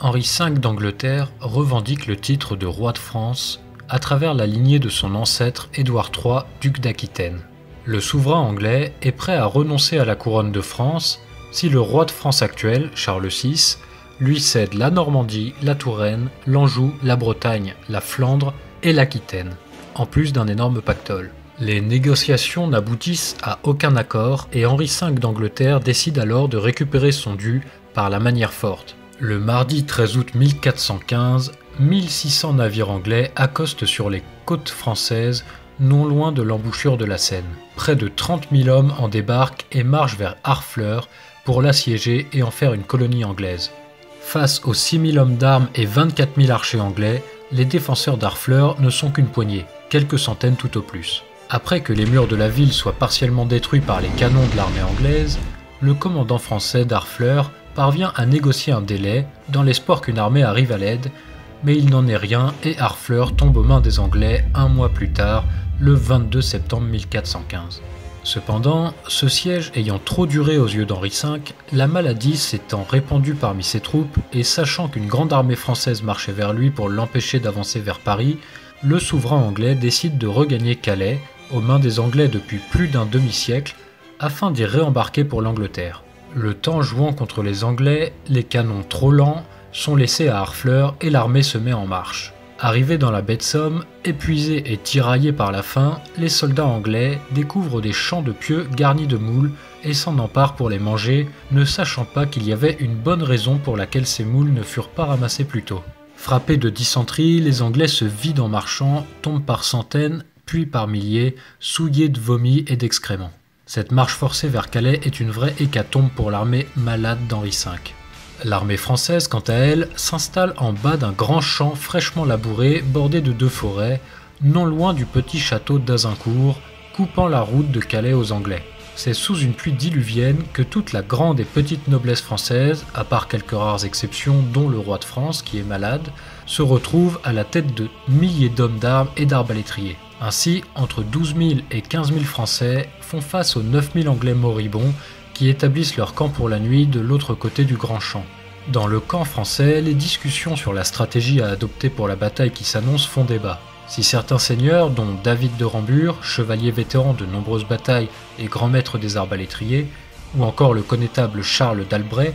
Henri V d'Angleterre revendique le titre de roi de France à travers la lignée de son ancêtre Édouard III, duc d'Aquitaine. Le souverain anglais est prêt à renoncer à la couronne de France si le roi de France actuel, Charles VI, lui cède la Normandie, la Touraine, l'Anjou, la Bretagne, la Flandre et l'Aquitaine, en plus d'un énorme pactole. Les négociations n'aboutissent à aucun accord et Henri V d'Angleterre décide alors de récupérer son dû par la manière forte. Le mardi 13 août 1415, 1600 navires anglais accostent sur les côtes françaises, non loin de l'embouchure de la Seine. Près de 30 000 hommes en débarquent et marchent vers Harfleur pour l'assiéger et en faire une colonie anglaise. Face aux 6 000 hommes d'armes et 24 000 archers anglais, les défenseurs d'Harfleur ne sont qu'une poignée, quelques centaines tout au plus. Après que les murs de la ville soient partiellement détruits par les canons de l'armée anglaise, le commandant français d'Harfleur parvient à négocier un délai dans l'espoir qu'une armée arrive à l'aide, mais il n'en est rien et Harfleur tombe aux mains des Anglais un mois plus tard, le 22 septembre 1415. Cependant, ce siège ayant trop duré aux yeux d'Henri V, la maladie s'étant répandue parmi ses troupes et sachant qu'une grande armée française marchait vers lui pour l'empêcher d'avancer vers Paris, le souverain anglais décide de regagner Calais, aux mains des Anglais depuis plus d'un demi-siècle, afin d'y réembarquer pour l'Angleterre. Le temps jouant contre les Anglais, les canons trop lents sont laissés à Harfleur et l'armée se met en marche. Arrivés dans la baie de Somme, épuisés et tiraillés par la faim, les soldats anglais découvrent des champs de pieux garnis de moules et s'en emparent pour les manger, ne sachant pas qu'il y avait une bonne raison pour laquelle ces moules ne furent pas ramassés plus tôt. Frappés de dysenterie, les Anglais se vident en marchant, tombent par centaines, puis par milliers, souillés de vomi et d'excréments. Cette marche forcée vers Calais est une vraie hécatombe pour l'armée malade d'Henri V. L'armée française, quant à elle, s'installe en bas d'un grand champ fraîchement labouré, bordé de 2 forêts, non loin du petit château d'Azincourt, coupant la route de Calais aux Anglais. C'est sous une pluie diluvienne que toute la grande et petite noblesse française, à part quelques rares exceptions dont le roi de France qui est malade, se retrouve à la tête de milliers d'hommes d'armes et d'arbalétriers. Ainsi, entre 12 000 et 15 000 Français font face aux 9 000 Anglais moribonds qui établissent leur camp pour la nuit de l'autre côté du grand champ. Dans le camp français, les discussions sur la stratégie à adopter pour la bataille qui s'annonce font débat. Si certains seigneurs, dont David de Rambure, chevalier vétéran de nombreuses batailles et grand maître des arbalétriers, ou encore le connétable Charles d'Albret,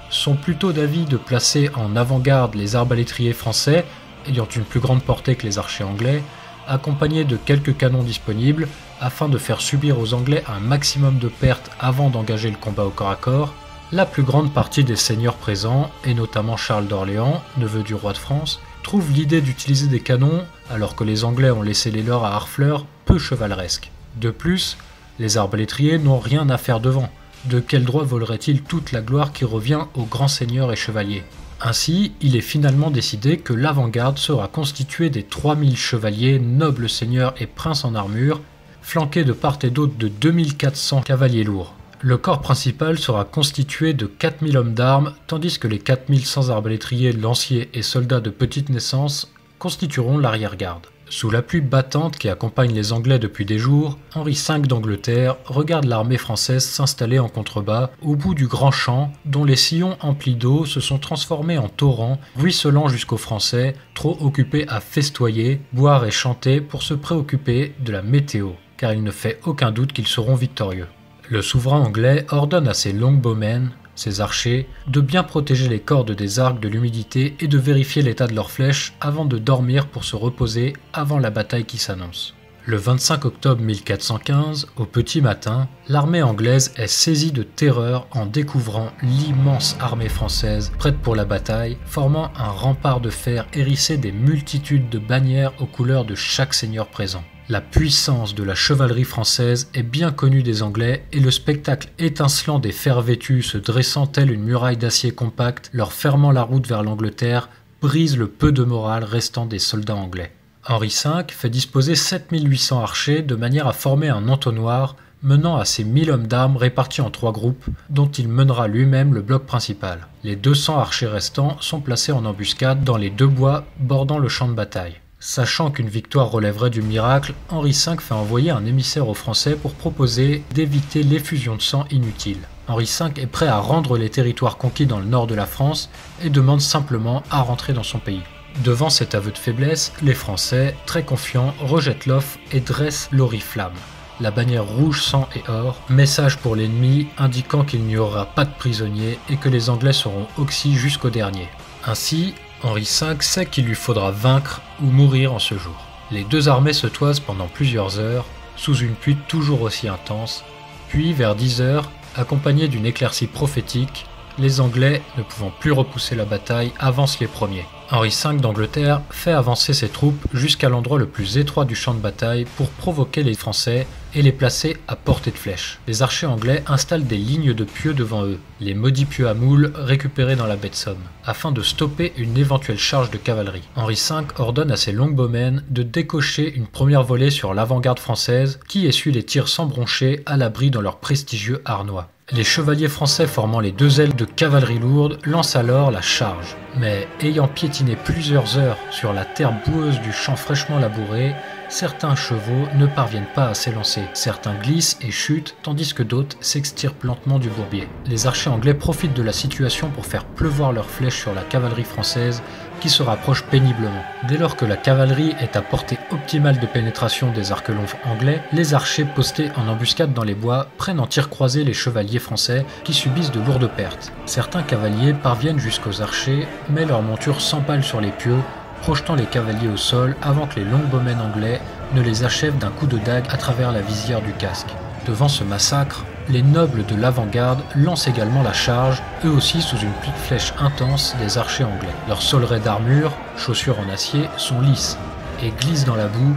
sont plutôt d'avis de placer en avant-garde les arbalétriers français, ayant une plus grande portée que les archers anglais, accompagnés de quelques canons disponibles, afin de faire subir aux Anglais un maximum de pertes avant d'engager le combat au corps à corps, la plus grande partie des seigneurs présents, et notamment Charles d'Orléans, neveu du roi de France, trouve l'idée d'utiliser des canons, alors que les Anglais ont laissé les leurs à Harfleur, peu chevaleresque. De plus, les arbalétriers n'ont rien à faire devant. De quel droit voleraient-ils toute la gloire qui revient aux grands seigneurs et chevaliers ? Ainsi, il est finalement décidé que l'avant-garde sera constituée des 3000 chevaliers, nobles seigneurs et princes en armure, flanqués de part et d'autre de 2400 cavaliers lourds. Le corps principal sera constitué de 4000 hommes d'armes, tandis que les 4100 arbalétriers, lanciers et soldats de petite naissance constitueront l'arrière-garde. Sous la pluie battante qui accompagne les Anglais depuis des jours, Henri V d'Angleterre regarde l'armée française s'installer en contrebas au bout du grand champ dont les sillons emplis d'eau se sont transformés en torrents, ruisselant jusqu'aux Français, trop occupés à festoyer, boire et chanter pour se préoccuper de la météo, car il ne fait aucun doute qu'ils seront victorieux. Le souverain anglais ordonne à ses longbowmen, ses archers, de bien protéger les cordes des arcs de l'humidité et de vérifier l'état de leurs flèches avant de dormir pour se reposer avant la bataille qui s'annonce. Le 25 octobre 1415, au petit matin, l'armée anglaise est saisie de terreur en découvrant l'immense armée française prête pour la bataille, formant un rempart de fer hérissé des multitudes de bannières aux couleurs de chaque seigneur présent. La puissance de la chevalerie française est bien connue des Anglais et le spectacle étincelant des fers vêtus se dressant telle une muraille d'acier compacte, leur fermant la route vers l'Angleterre, brise le peu de morale restant des soldats anglais. Henri V fait disposer 7800 archers de manière à former un entonnoir menant à ses 1000 hommes d'armes répartis en 3 groupes, dont il mènera lui-même le bloc principal. Les 200 archers restants sont placés en embuscade dans les 2 bois bordant le champ de bataille. Sachant qu'une victoire relèverait du miracle, Henri V fait envoyer un émissaire aux Français pour proposer d'éviter l'effusion de sang inutile. Henri V est prêt à rendre les territoires conquis dans le nord de la France et demande simplement à rentrer dans son pays. Devant cet aveu de faiblesse, les Français, très confiants, rejettent l'offre et dressent l'oriflamme, la bannière rouge, sang et or, message pour l'ennemi indiquant qu'il n'y aura pas de prisonniers et que les Anglais seront oxy jusqu'au dernier. Ainsi, Henri V sait qu'il lui faudra vaincre ou mourir en ce jour. Les deux armées se toisent pendant plusieurs heures, sous une pluie toujours aussi intense, puis vers 10 heures, accompagnés d'une éclaircie prophétique, les Anglais, ne pouvant plus repousser la bataille, avancent les premiers. Henri V d'Angleterre fait avancer ses troupes jusqu'à l'endroit le plus étroit du champ de bataille pour provoquer les Français et les placer à portée de flèche. Les archers anglais installent des lignes de pieux devant eux, les maudits pieux à moules récupérés dans la baie de Somme, afin de stopper une éventuelle charge de cavalerie. Henri V ordonne à ses longbowmen de décocher une première volée sur l'avant-garde française qui essuie les tirs sans broncher à l'abri dans leur prestigieux harnois. Les chevaliers français formant les deux ailes de cavalerie lourde lancent alors la charge. Mais ayant piétiné plusieurs heures sur la terre boueuse du champ fraîchement labouré, certains chevaux ne parviennent pas à s'élancer. Certains glissent et chutent, tandis que d'autres s'extirpent lentement du bourbier. Les archers anglais profitent de la situation pour faire pleuvoir leurs flèches sur la cavalerie française qui se rapproche péniblement. Dès lors que la cavalerie est à portée optimale de pénétration des arcs longs anglais, les archers postés en embuscade dans les bois prennent en tir croisé les chevaliers français qui subissent de lourdes pertes. Certains cavaliers parviennent jusqu'aux archers, mais leur monture s'empale sur les pieux, projetant les cavaliers au sol avant que les longbowmen anglais ne les achèvent d'un coup de dague à travers la visière du casque. Devant ce massacre, les nobles de l'avant-garde lancent également la charge, eux aussi sous une pluie de flèches intense des archers anglais. Leurs solerets d'armure, chaussures en acier, sont lisses et glissent dans la boue,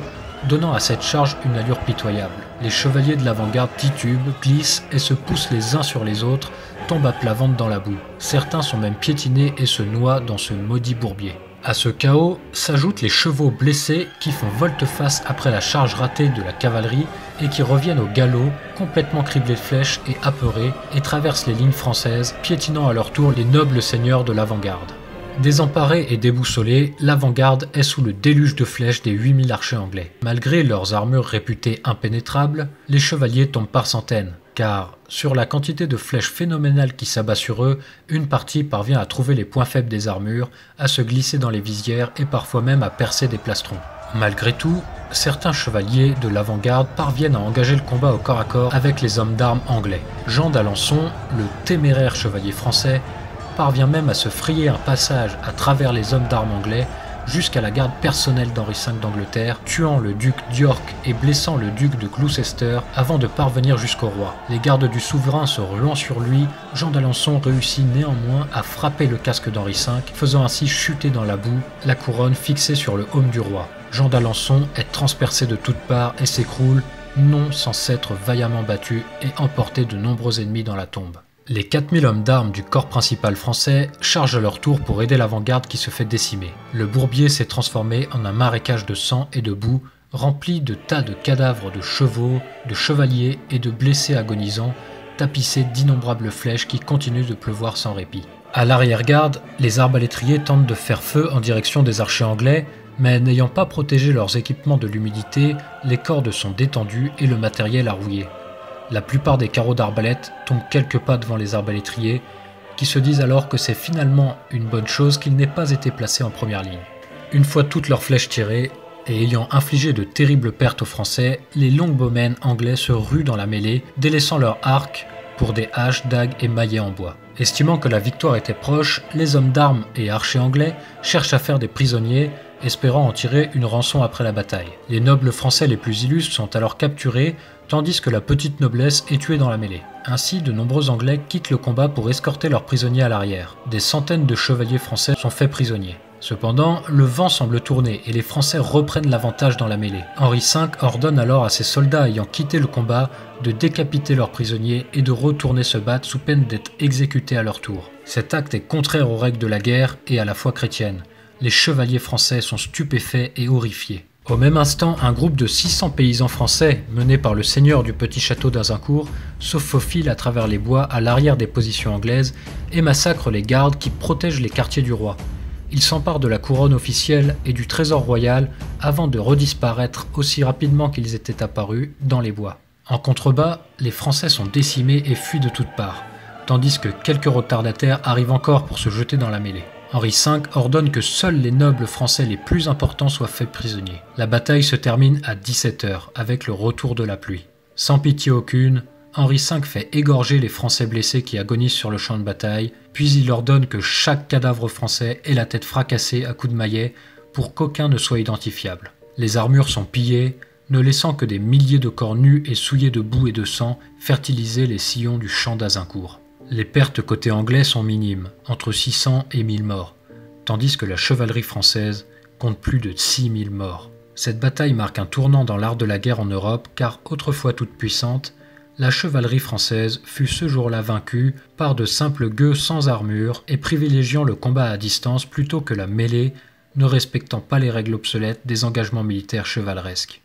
donnant à cette charge une allure pitoyable. Les chevaliers de l'avant-garde titubent, glissent et se poussent les uns sur les autres, tombent à plat ventre dans la boue. Certains sont même piétinés et se noient dans ce maudit bourbier. À ce chaos s'ajoutent les chevaux blessés qui font volte-face après la charge ratée de la cavalerie et qui reviennent au galop, complètement criblés de flèches et apeurés, et traversent les lignes françaises, piétinant à leur tour les nobles seigneurs de l'avant-garde. Désemparés et déboussolés, l'avant-garde est sous le déluge de flèches des 8000 archers anglais. Malgré leurs armures réputées impénétrables, les chevaliers tombent par centaines, car sur la quantité de flèches phénoménales qui s'abat sur eux, une partie parvient à trouver les points faibles des armures, à se glisser dans les visières et parfois même à percer des plastrons. Malgré tout, certains chevaliers de l'avant-garde parviennent à engager le combat au corps à corps avec les hommes d'armes anglais. Jean d'Alençon, le téméraire chevalier français, parvient même à se frayer un passage à travers les hommes d'armes anglais jusqu'à la garde personnelle d'Henri V d'Angleterre, tuant le duc d'York et blessant le duc de Gloucester avant de parvenir jusqu'au roi. Les gardes du souverain se ruant sur lui, Jean d'Alençon réussit néanmoins à frapper le casque d'Henri V, faisant ainsi chuter dans la boue la couronne fixée sur le aume du roi. Jean d'Alençon est transpercé de toutes parts et s'écroule, non sans s'être vaillamment battu et emporter de nombreux ennemis dans la tombe. Les 4000 hommes d'armes du corps principal français chargent à leur tour pour aider l'avant-garde qui se fait décimer. Le bourbier s'est transformé en un marécage de sang et de boue, rempli de tas de cadavres de chevaux, de chevaliers et de blessés agonisants, tapissés d'innombrables flèches qui continuent de pleuvoir sans répit. À l'arrière-garde, les arbalétriers tentent de faire feu en direction des archers anglais, mais n'ayant pas protégé leurs équipements de l'humidité, les cordes sont détendues et le matériel a rouillé. La plupart des carreaux d'arbalète tombent quelques pas devant les arbalétriers, qui se disent alors que c'est finalement une bonne chose qu'ils n'aient pas été placés en première ligne. Une fois toutes leurs flèches tirées, et ayant infligé de terribles pertes aux Français, les longbowmen anglais se ruent dans la mêlée, délaissant leurs arcs pour des haches, dagues et maillets en bois. Estimant que la victoire était proche, les hommes d'armes et archers anglais cherchent à faire des prisonniers, espérant en tirer une rançon après la bataille. Les nobles français les plus illustres sont alors capturés, tandis que la petite noblesse est tuée dans la mêlée. Ainsi, de nombreux Anglais quittent le combat pour escorter leurs prisonniers à l'arrière. Des centaines de chevaliers français sont faits prisonniers. Cependant, le vent semble tourner et les Français reprennent l'avantage dans la mêlée. Henri V ordonne alors à ses soldats ayant quitté le combat de décapiter leurs prisonniers et de retourner se battre sous peine d'être exécutés à leur tour. Cet acte est contraire aux règles de la guerre et à la foi chrétienne. Les chevaliers français sont stupéfaits et horrifiés. Au même instant, un groupe de 600 paysans français, mené par le seigneur du petit château d'Azincourt, se faufile à travers les bois à l'arrière des positions anglaises et massacre les gardes qui protègent les quartiers du roi. Ils s'emparent de la couronne officielle et du trésor royal avant de redisparaître aussi rapidement qu'ils étaient apparus dans les bois. En contrebas, les Français sont décimés et fuient de toutes parts. tandis que quelques retardataires arrivent encore pour se jeter dans la mêlée. Henri V ordonne que seuls les nobles français les plus importants soient faits prisonniers. La bataille se termine à 17 h avec le retour de la pluie. Sans pitié aucune, Henri V fait égorger les Français blessés qui agonisent sur le champ de bataille, puis il ordonne que chaque cadavre français ait la tête fracassée à coups de maillet pour qu'aucun ne soit identifiable. Les armures sont pillées, ne laissant que des milliers de corps nus et souillés de boue et de sang fertiliser les sillons du champ d'Azincourt. Les pertes côté anglais sont minimes, entre 600 et 1000 morts, tandis que la chevalerie française compte plus de 6000 morts. Cette bataille marque un tournant dans l'art de la guerre en Europe car, autrefois toute puissante, la chevalerie française fut ce jour-là vaincue par de simples gueux sans armure et privilégiant le combat à distance plutôt que la mêlée, ne respectant pas les règles obsolètes des engagements militaires chevaleresques.